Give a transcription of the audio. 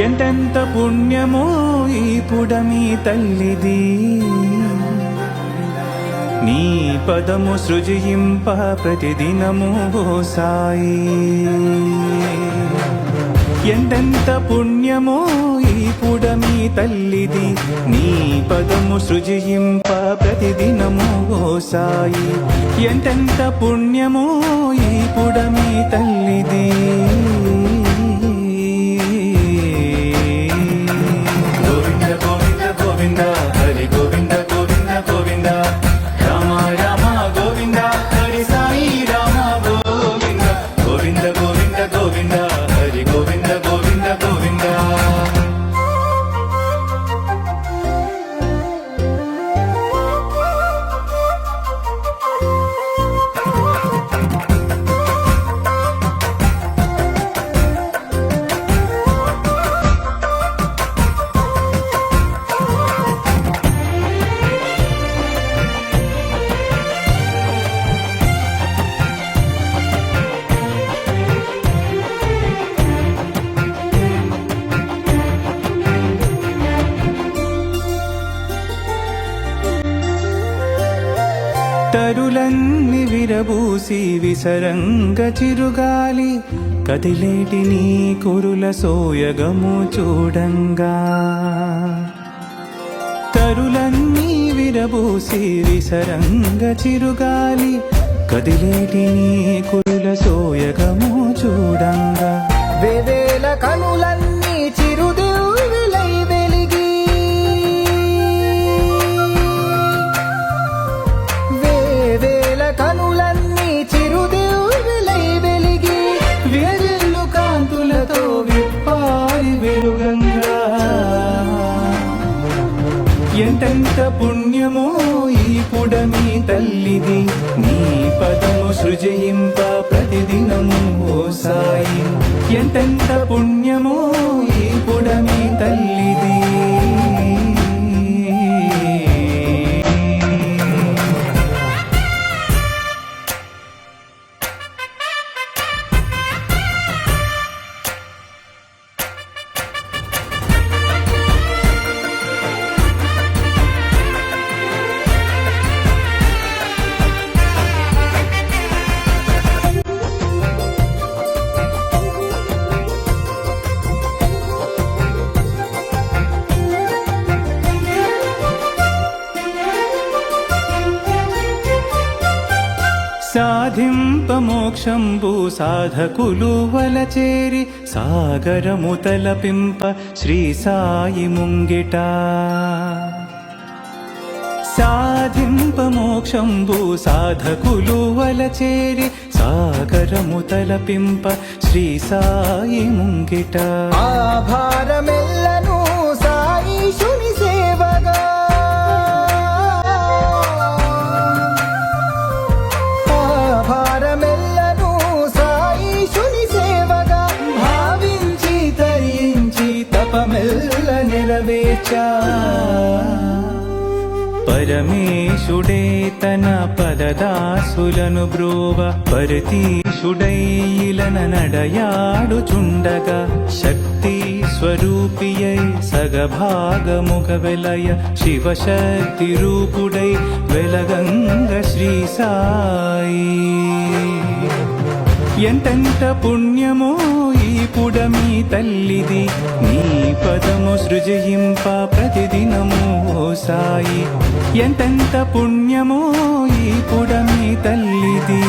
ఎంతెంత పుణ్యమో ఈ పుడమి తల్లిది, నీ పదము సృజింప ప్రతిదినము ఓ సాయి. ఎంతెంత పుణ్యమో ఈ పుడమి తల్లిది, నీ పదము సృజింప ప్రతిదినము ఓ సాయి. ఎంతెంత పుణ్యమో ఈ పుడమి తల్లిది. గోవింద గోవింద గోవింద హరి గోవింద గోవింద గోవింద రామ రామ గోవింద హరి సాయి రామ గోవింద. గోవింద గోవింద గోవింద హరి గోవింద గోవింద గోవింద. తరులన్ని విరబూసి విసరంగ చిరుగాలి, కదిలేటి నీ కురుల సోయగము చూడంగా. తరులన్నీ విరబూసి విసరంగ చిరుగాలి, కదిలేటి నీ కురుల సోయగము చూడంగా. వేవేల కనులన్నీ చిరుదివ్వెలై వెలిగి, వేవేల కనులన్నీ చిరుదివ్వెలై వెలిగి, వేరెల్లు కాంతులతో విప్పారి వెలుగంగా. ఎంతెంత పుణ్యమో ఈ పుడమి తల్లిది, నీ పదము సృజయింప ప్రతిదినము ఓ సాయి. ఎంతెంత పుణ్యమో ఈ పుడమి తల్లిది. సాధింప మోక్షంబు సాధకులు వలచేరి, సాగరము తలపింప శ్రీ సాయి ముంగిట. సాధింప మోక్షంబు సాధకులు వలచేరి, సాగరము తలపింప శ్రీ సాయి ముంగిట. ఆ భారమెల్లను సాయీశుని సేవగా, భారమెల్లను సాయీశుని సేవగా, భావించి తరించి తపమెల్ల నెరవేర్చా. పరమేశుడే తన పదదాసులను బ్రోవ, పరతీశుడై ఇలన నడయాడుచుండగా. శక్తి స్వరూపియై సగభాగముగ వెలయ, శివశక్తి రూపుడై వెలగంగ శ్రీ సాయి. ఎంతెంత పుణ్యమో ఈ పుడమి తల్లిది, నీ పదము సృజయింప ప్రతిదినము ఓ సాయి. ఎంతెంత పుణ్యమో ఈ పుడమి తల్లిది.